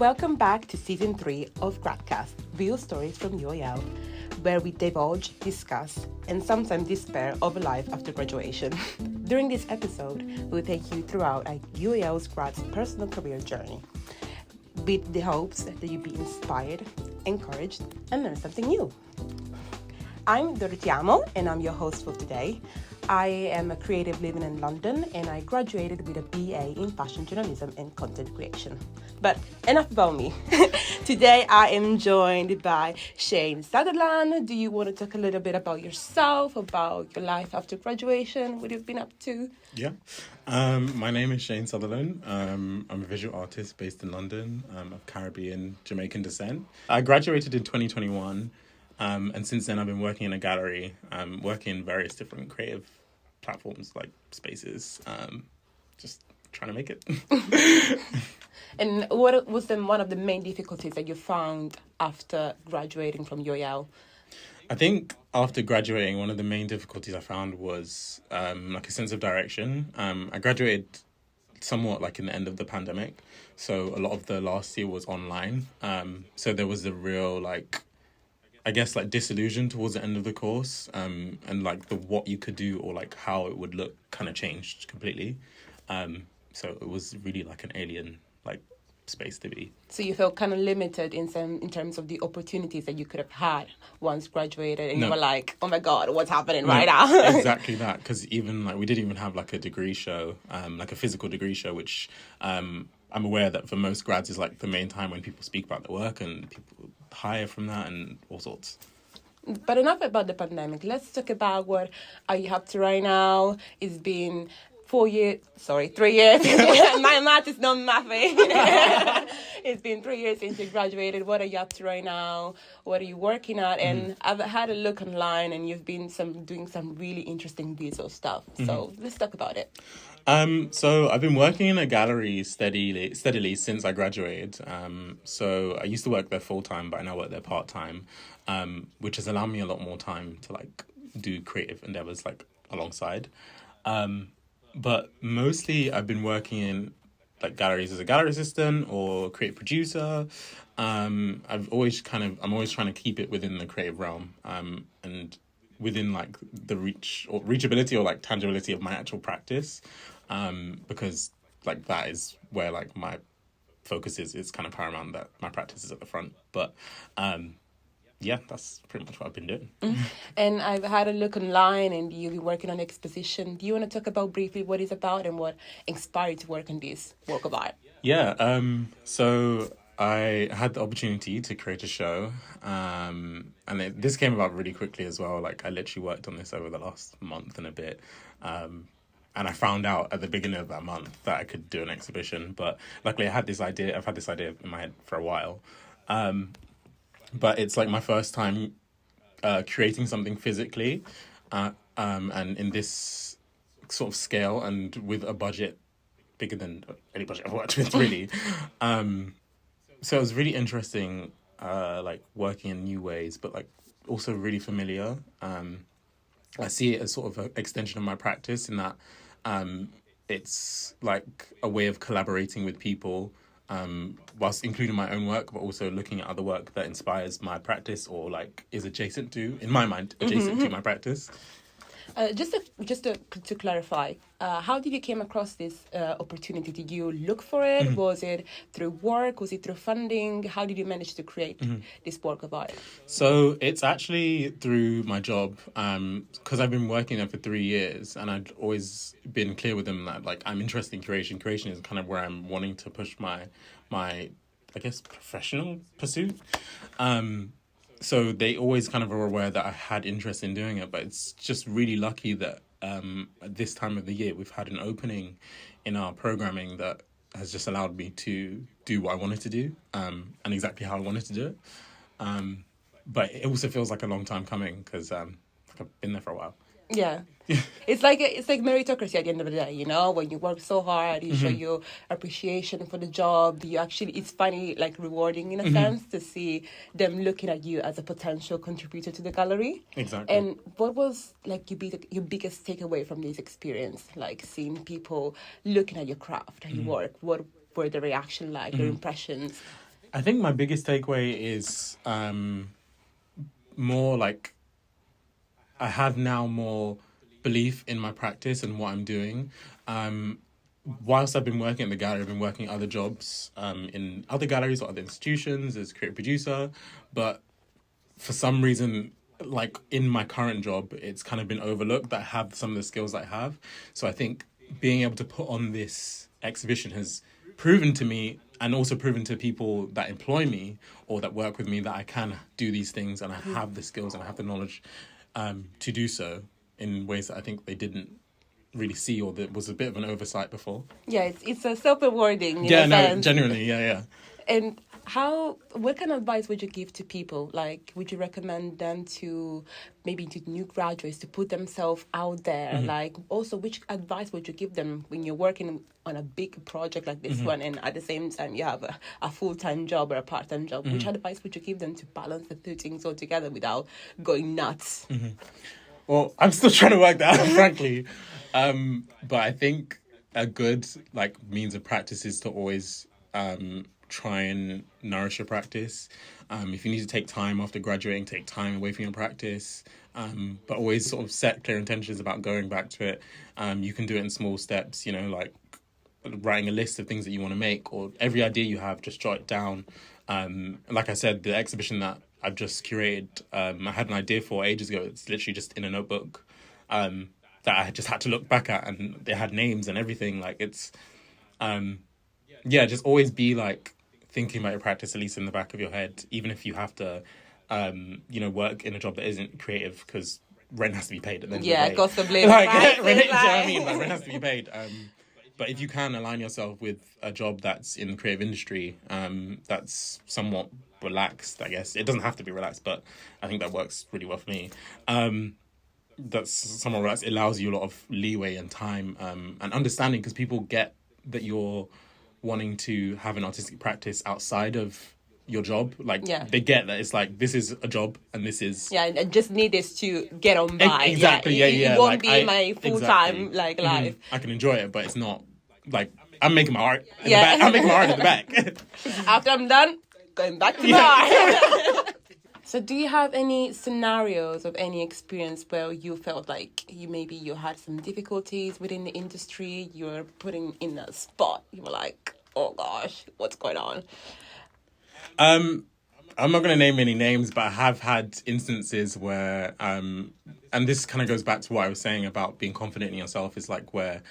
Welcome back to Season 3 of Gradcast, Real Stories from UAL, where we divulge, discuss, and sometimes despair of life after graduation. During this episode, we'll take you throughout UAL's grad's personal career journey, with the hopes that you'll be inspired, encouraged, and learn something new. I'm Dorothiamo, and I'm your host for today. I am a creative living in London, and I graduated with a BA in fashion journalism and content creation. But enough about me. Today I am joined by Shane Sutherland. Do you want to talk a little bit about yourself, about your life after graduation, what you've been up to? Yeah. My name is Shane Sutherland. I'm a visual artist based in London, of Caribbean, Jamaican descent. I graduated in 2021. And since then, I've been working in a gallery, working in various different creative platforms like spaces, just trying to make it. And what was one of the main difficulties that you found after graduating from UAL? I think after graduating, one of the main difficulties I found was like a sense of direction. I graduated somewhat like in the end of the pandemic, so a lot of the last year was online. So there was a real disillusion towards the end of the course, and like what you could do or like how it would look kind of changed completely. So it was really like an alien space to be. So you felt kind of limited in terms of the opportunities that you could have had once graduated, and you were like, oh my God, what's happening right now? Exactly that, because even we didn't even have like a degree show, like a physical degree show, which I'm aware that for most grads is like the main time when people speak about their work and people hire from that and all sorts. But enough about the pandemic. Let's talk about what are you up to right now. It's been 3 years. My math is not mathing. It's been 3 years since you graduated. What are you up to right now? What are you working at? And I've had a look online, and you've been doing some really interesting visual stuff. So let's talk about it. So I've been working in a gallery steadily since I graduated. So I used to work there full time, but I now work there part time, which has allowed me a lot more time to do creative endeavors alongside. But mostly I've been working in galleries as a gallery assistant or creative producer. I'm always trying to keep it within the creative realm, and within the reachability or tangibility of my actual practice, because that is where my focus is kind of paramount, that my practice is at the front. But yeah, that's pretty much what I've been doing. And I've had a look online, and you've been working on an exposition. Do you want to talk about briefly what it's about and what inspired you to work on this work of art? Yeah, so I had the opportunity to create a show, and this came about really quickly as well. I literally worked on this over the last month and a bit, and I found out at the beginning of that month that I could do an exhibition. But luckily, I've had this idea in my head for a while. But it's my first time creating something physically, and in this sort of scale and with a budget bigger than any budget I've worked with, really. So it was really interesting, working in new ways, but also really familiar. I see it as sort of an extension of my practice in that it's a way of collaborating with people, whilst including my own work, but also looking at other work that inspires my practice or is adjacent to, in my mind, to my practice. Just to clarify, how did you came across this opportunity? Did you look for it? Was it through work? Was it through funding? How did you manage to create this work of art? So it's actually through my job, because I've been working there for 3 years, and I'd always been clear with them that I'm interested in creation. Creation is kind of where I'm wanting to push my I guess professional pursuit. So they always kind of are aware that I had interest in doing it, but it's just really lucky that at this time of the year we've had an opening in our programming that has just allowed me to do what I wanted to do, and exactly how I wanted to do it. But it also feels like a long time coming because I've been there for a while. Yeah. It's like meritocracy at the end of the day, when you work so hard, you show your appreciation for the job, it's funny, rewarding in a sense to see them looking at you as a potential contributor to the gallery. Exactly. And what was your biggest takeaway from this experience, seeing people looking at your craft and your work? What were the reaction like, your impressions? I think my biggest takeaway is more like I have now more belief in my practice and what I'm doing. Whilst I've been working at the gallery, I've been working other jobs in other galleries or other institutions as creative producer, but for some reason, like in my current job, it's kind of been overlooked that I have some of the skills that I have. So I think being able to put on this exhibition has proven to me, and also proven to people that employ me or that work with me, that I can do these things and I have the skills and I have the knowledge to do so in ways that I think they didn't really see, or that was a bit of an oversight before. Yeah, it's a self-rewarding. Yeah, no, genuinely, yeah. And what kind of advice would you give to people? Like, would you recommend them to, maybe to new graduates, to put themselves out there? Mm-hmm. Like, also, which advice would you give them when you're working on a big project like this one, and at the same time you have a full-time job or a part-time job? Which advice would you give them to balance the two things all together without going nuts? Well, I'm still trying to work that out, frankly. But I think a good means of practice is to always try and nourish your practice. If you need to take time after graduating, take time away from your practice. But always sort of set clear intentions about going back to it. You can do it in small steps, like writing a list of things that you want to make, or every idea you have, just jot it down. Like I said, the exhibition that I've just curated, I had an idea for ages ago. It's literally just in a notebook that I just had to look back at, and they had names and everything. Like, it's, just always be thinking about your practice, at least in the back of your head, even if you have to, work in a job that isn't creative, because rent has to be paid at the end of the day. Cost of living. Rent, do you know what I mean? Rent has to be paid. But if you can align yourself with a job that's in the creative industry, that's somewhat relaxed, I guess. It doesn't have to be relaxed, but I think that works really well for me. That's somewhat relaxed. It allows you a lot of leeway and time and understanding, because people get that you're wanting to have an artistic practice outside of your job. They get that it's this is a job and this is... Yeah, I just need this to get on by. Exactly, It won't be my full-time life. I can enjoy it, but it's not I'm making my art in the back. I'm making my art in the back. After I'm done, going back to the art. So do you have any scenarios of any experience where you felt like you had some difficulties within the industry, you were putting in a spot, you were like, oh gosh, what's going on? I'm not going to name any names, but I have had instances where, and this kind of goes back to what I was saying about being confident in yourself, is where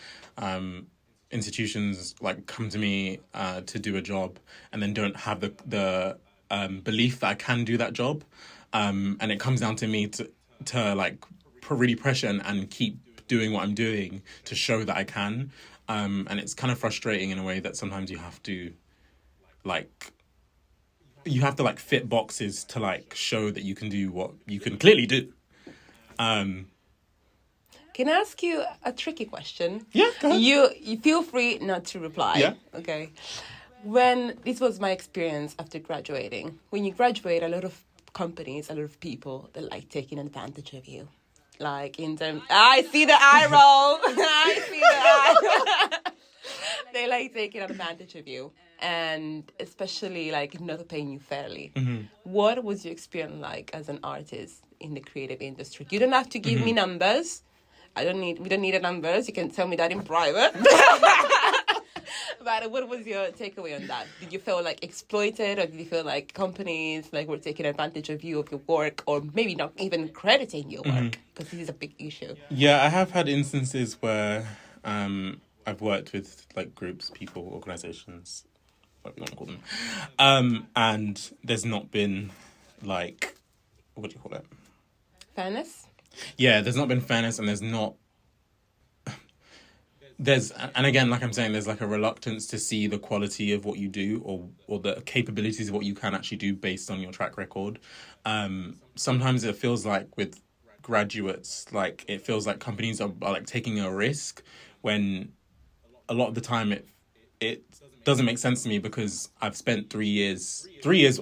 institutions come to me to do a job and then don't have the belief that I can do that job, and it comes down to me to really pressure and keep doing what I'm doing to show that I can, and it's kind of frustrating in a way that sometimes you have to fit boxes to show that you can do what you can clearly do. Can I ask you a tricky question? Yeah, go ahead. You feel free not to reply. Yeah. Okay. This was my experience after graduating. When you graduate, a lot of companies, a lot of people, they like taking advantage of you. I see the eye roll. I see the eye. They like taking advantage of you, and especially not paying you fairly. Mm-hmm. What was your experience like as an artist in the creative industry? You don't have to give me numbers. We don't need the numbers. You can tell me that in private. But what was your takeaway on that? Did you feel exploited, or did you feel like companies were taking advantage of you, of your work, or maybe not even crediting your work? Because this is a big issue. Yeah, I have had instances where I've worked with groups, people, organizations, whatever you want to call them, and there's not been what do you call it? Fairness? Yeah, there's not been fairness, and and again, like I'm saying, there's a reluctance to see the quality of what you do, or the capabilities of what you can actually do based on your track record. Sometimes it feels with graduates, it feels like companies are taking a risk, when a lot of the time it doesn't make sense to me, because I've spent 3 years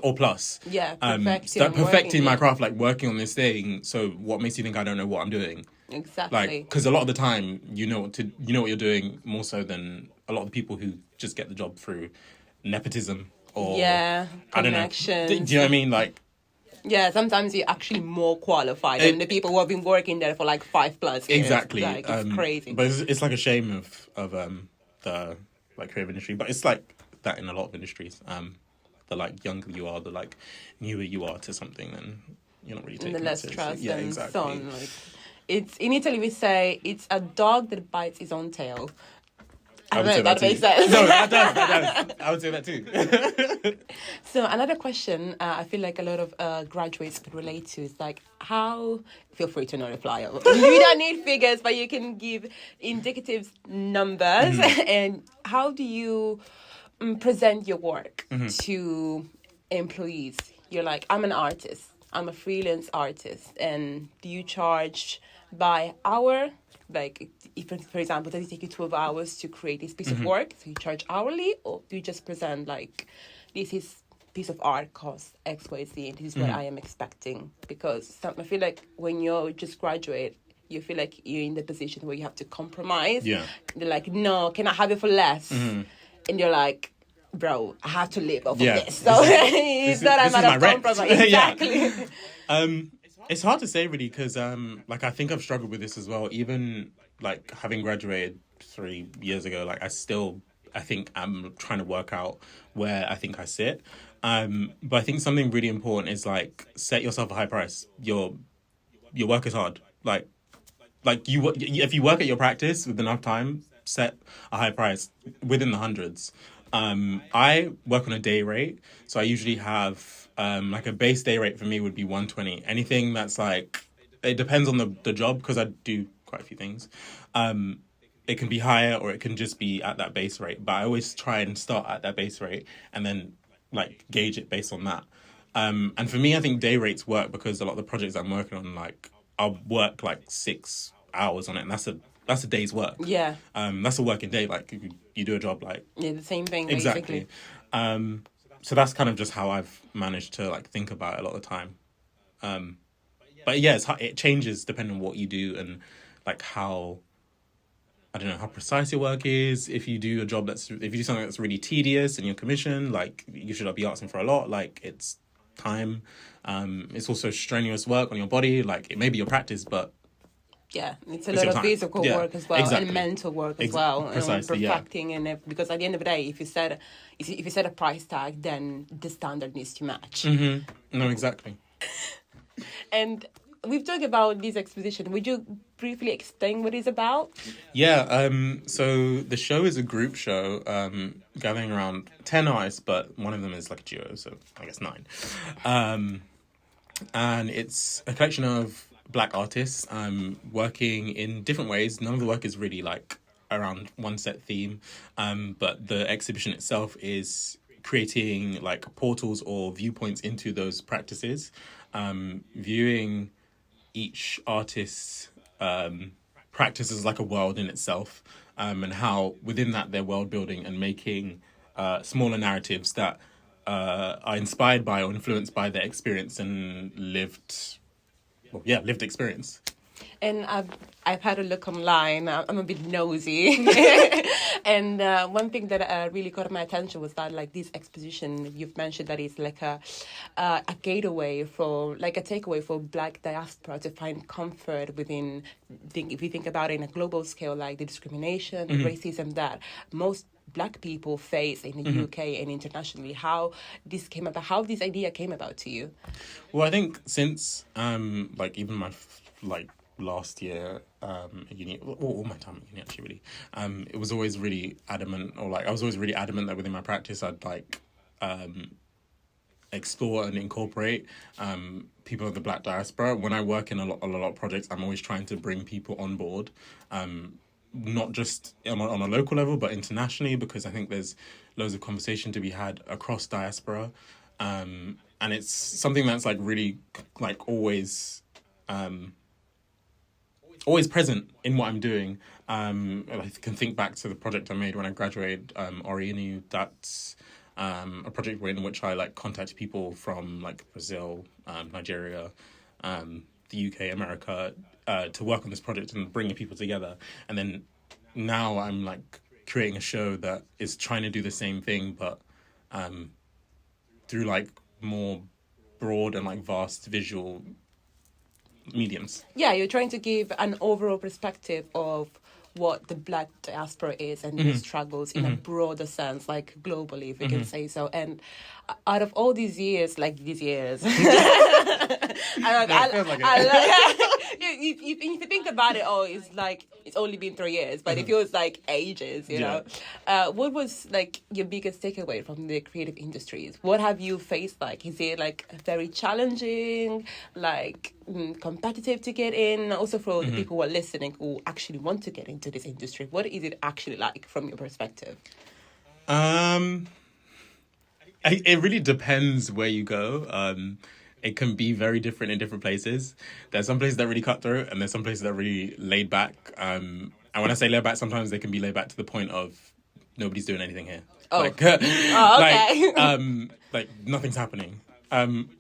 or plus, perfecting my craft, working on this thing. So what makes you think I don't know what I'm doing? Exactly. Because a lot of the time you know what you're doing more so than a lot of the people who just get the job through nepotism. or Yeah, I don't know. connections. Do you know what I mean? Like, yeah, sometimes you're actually more qualified than the people who have been working there for like 5+ years. exactly. Like, it's crazy. But it's like a shame of the like creative industry, but it's like that in a lot of industries. The like younger you are, the like newer you are to something, then you're not really And taking the it less seriously. trust Yeah, and exactly. so on. Like, it's in Italy we say it's a dog that bites his own tail. I don't know if that makes sense. No, that does. I would say that too. So another question I feel like a lot of graduates could relate to is like how, feel free to not reply. You don't need figures, but you can give indicative numbers. And how do you present your work to employees? You're like, I'm an artist. I'm a freelance artist. And do you charge by hour? Like, if, for example, does it take you 12 hours to create this piece of work? So you charge hourly? Or do you just present, like, this is piece of art costs X, Y, Z, and this is what I am expecting? Because I feel like when you're just graduate, you feel like you're in the position where you have to compromise. Yeah. They're like, no, can I have it for less? And you're like, bro, I have to live off of this. So it's not a matter of compromise. Exactly. It's hard to say really because like I think I've struggled with this as well. Even like having graduated 3 years ago, like I think I'm trying to work out where I think I sit. But I think something really important is like set yourself a high price. Your work is hard. Like if you work at your practice with enough time, set a high price within the hundreds. I work on a day rate, so I usually have like a base day rate for me would be 120. Anything that's like, it depends on the job because I do quite a few things. It can be higher or it can just be at that base rate, but I always try and start at that base rate and then like gauge it based on that. And for me, I think day rates work because a lot of the projects I'm working on, like I'll work like 6 hours on it, and that's a day's work. Yeah. That's a working day. Like you do a job like Yeah, the same thing, exactly. Basically. So that's kind of just how I've managed to like think about it a lot of the time. But yeah, it changes depending on what you do and like how, I don't know, how precise your work is. If you do something that's really tedious and you're commissioned, like you should not be asking for a lot. Like it's time. It's also strenuous work on your body. Like it may be your practice, but yeah, it's a lot of physical work as well, exactly. And mental work as well, Precisely, and perfecting, and because at the end of the day, if you set a price tag, then the standard needs to match. No, exactly. And we've talked about this exposition. Would you briefly explain what it's about? Yeah. So the show is a group show, gathering around 10 artists, but one of them is like a duo, so I guess 9. And it's a collection of Black artists working in different ways. None of the work is really like around one set theme, but the exhibition itself is creating like portals or viewpoints into those practices, viewing each artist's practice as like a world in itself, and how within that they're world building and making smaller narratives that are inspired by or influenced by their experience and lived experience. And I've had a look online. I'm a bit nosy, and one thing that really caught my attention was that like this exposition you've mentioned that is like a gateway for like a takeaway for Black diaspora to find comfort within. If you think about it in a global scale, like the discrimination, racism that most Black people face in the UK and internationally, how this idea came about to you? Well, I think since like even my last year at uni, all my time at uni actually really, it was always really adamant, or like I was always really adamant that within my practice I'd like explore and incorporate people of the Black diaspora. When I work in a lot of projects, I'm always trying to bring people on board. Not just on a local level, but internationally, because I think there's loads of conversation to be had across diaspora. And it's something that's like really like always present in what I'm doing. I can think back to the project I made when I graduated, Orienu. That's a project in which I like contacted people from like Brazil, Nigeria, the UK, America, to work on this project and bringing people together. And then now I'm like creating a show that is trying to do the same thing, but through like more broad and like vast visual mediums. Yeah, you're trying to give an overall perspective of what the Black diaspora is and the struggles in a broader sense, like globally, if we can say so. And out of all these years, I Feels like it. if you think about it, it's like it's only been 3 years, but it feels like ages, you know. What was like your biggest takeaway from the creative industries? What have you faced? Like, is it like very challenging, like competitive to get in? Also for the people who are listening who actually want to get into this industry, what is it actually like from your perspective? It really depends where you go. It can be very different in different places. There's some places that are really cutthroat, and there's some places that are really laid back. And when I say laid back, sometimes they can be laid back to the point of nobody's doing anything here. Oh, okay. Like nothing's happening.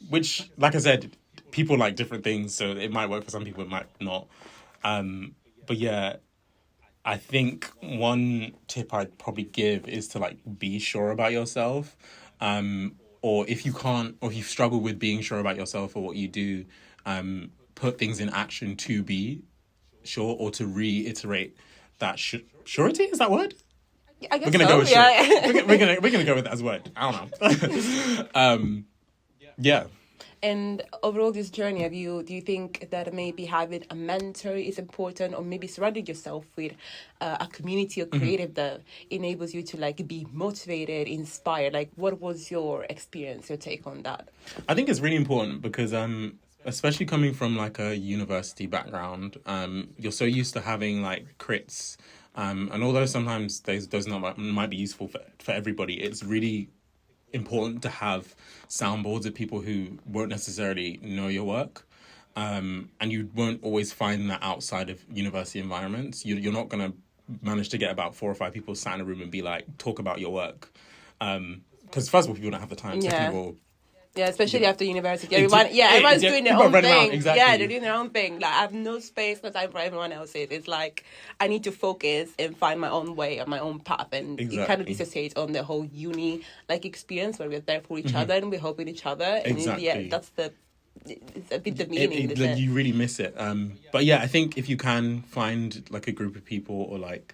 Which, like I said, people like different things, so it might work for some people, it might not. But yeah, I think one tip I'd probably give is to like be sure about yourself. Or if you can't, or if you struggle with being sure about yourself or what you do, put things in action to be sure or to reiterate that surety. Is that word? I guess we're gonna so. go with sure. we're gonna go with that as a word. I don't know. Yeah. And overall, this journey, do you think that maybe having a mentor is important, or maybe surrounding yourself with a community of creative that enables you to like be motivated, inspired? Like, what was your experience, your take on that? I think it's really important because especially coming from like a university background, you're so used to having like crits, and although sometimes those might be useful for everybody, it's really important to have soundboards of people who won't necessarily know your work, and you won't always find that outside of university environments. You're not going to manage to get about 4 or 5 people sat in a room and be like, talk about your work, because first of all, people don't have the time. Second of all, yeah, especially after university. Everyone's doing their own thing. Exactly. Yeah, they're doing their own thing. Like, I have no space, no time for everyone else's. It's like, I need to focus and find my own way and my own path. And you kind of dissociate on the whole uni like experience where we're there for each other and we're helping each other. And exactly. It's a bit the meaning. You really miss it. But yeah, I think if you can find like a group of people or like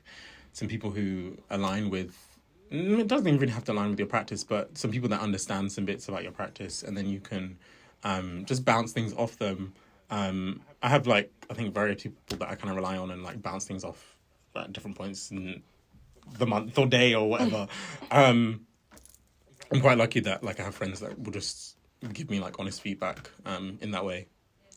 some people who align with, it doesn't even really have to align with your practice, but some people that understand some bits about your practice, and then you can just bounce things off them. I have like, I think various people that I kind of rely on and like bounce things off at different points in the month or day or whatever. I'm quite lucky that like I have friends that will just give me like honest feedback in that way.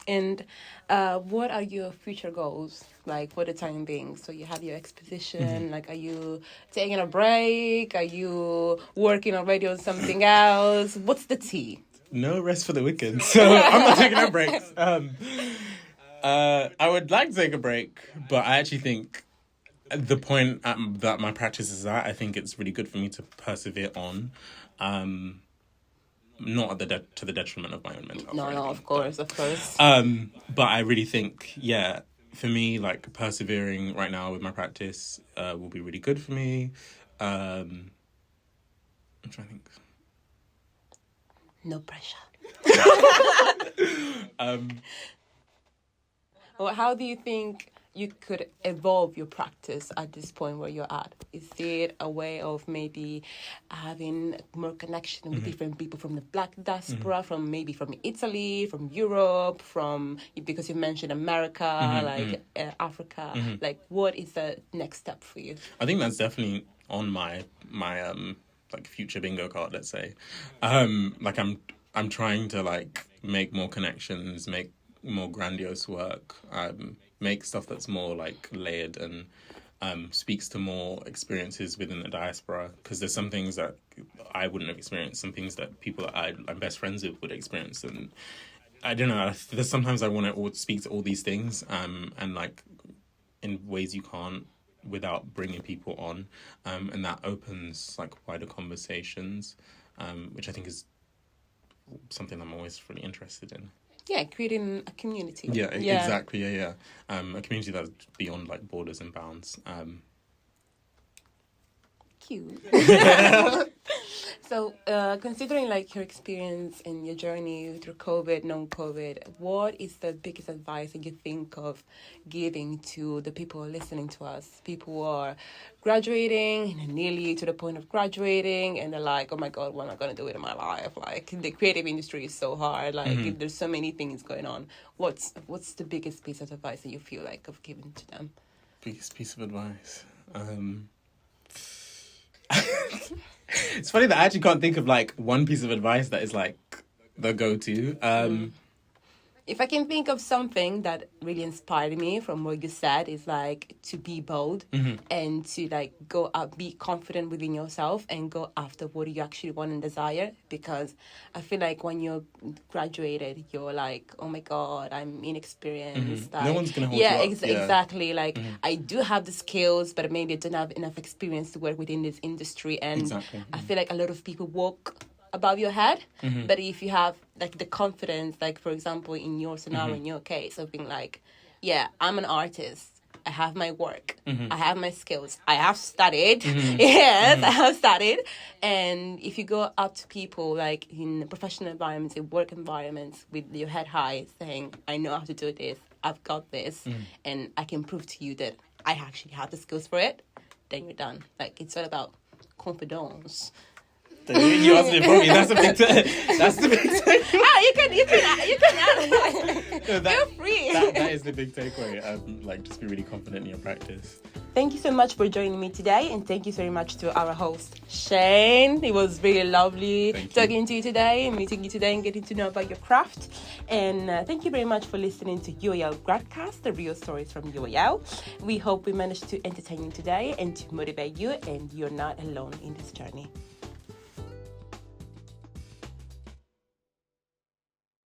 And what are your future goals, like, for the time being? So you have your exposition, like, are you taking a break? Are you working already on something else? What's the tea? No rest for the wicked, so I'm not taking a break. I would like to take a break, but I actually think at the point that my practice is at, I think it's really good for me to persevere on. Not to the detriment of my own mental health. No, of course. But I really think, yeah, for me, like persevering right now with my practice will be really good for me. I'm trying to think. No pressure. Well, how do you think you could evolve your practice at this point where you're at? Is it a way of maybe having more connection with different people from the Black diaspora, from Italy, from Europe, because you mentioned America, Africa, like what is the next step for you? I think that's definitely on my like future bingo card, let's say. Like I'm trying to like make more connections, make more grandiose work, make stuff that's more like layered and speaks to more experiences within the diaspora, because there's some things that I wouldn't have experienced, some things that people that I'm best friends with would experience, and I don't know, there's sometimes I want to speak to all these things and like in ways you can't without bringing people on, and that opens like wider conversations, which I think is something I'm always really interested in. Yeah, creating a community. Yeah. Exactly. Yeah. A community that's beyond like borders and bounds. Cute. So, considering like your experience and your journey through COVID, non-COVID, what is the biggest advice that you think of giving to the people listening to us? People who are graduating and nearly to the point of graduating, and they're like, "Oh my God, what am I going to do with my life?" Like the creative industry is so hard. Like there's so many things going on. What's the biggest piece of advice that you feel like of giving to them? Biggest piece of advice. It's funny that I actually can't think of like one piece of advice that is like the go-to. If I can think of something that really inspired me from what you said, is like to be bold and to like go up, be confident within yourself and go after what you actually want and desire. Because I feel like when you're graduated, you're like, oh my God, I'm inexperienced. Like, no one's gonna hold you up. Exactly. Like I do have the skills, but maybe I don't have enough experience to work within this industry. And I feel like a lot of people walk above your head, but if you have like the confidence, like for example in your scenario, in your case of being like, yeah, I'm an artist, I have my work, I have my skills, I have studied, I have studied, and if you go up to people like in professional environments, in work environments, with your head high, saying, I know how to do this, I've got this, and I can prove to you that I actually have the skills for it, then you're done. Like it's all about confidence. You asked it for me. That's the big takeaway. You can add. Feel free. That is the big takeaway. Like, just be really confident in your practice. Thank you so much for joining me today, and thank you very much to our host Shane. It was really lovely talking to you today, meeting you today, and getting to know about your craft. And thank you very much for listening to UAL Gradcast, the real stories from UAL. We hope we managed to entertain you today and to motivate you, and you're not alone in this journey.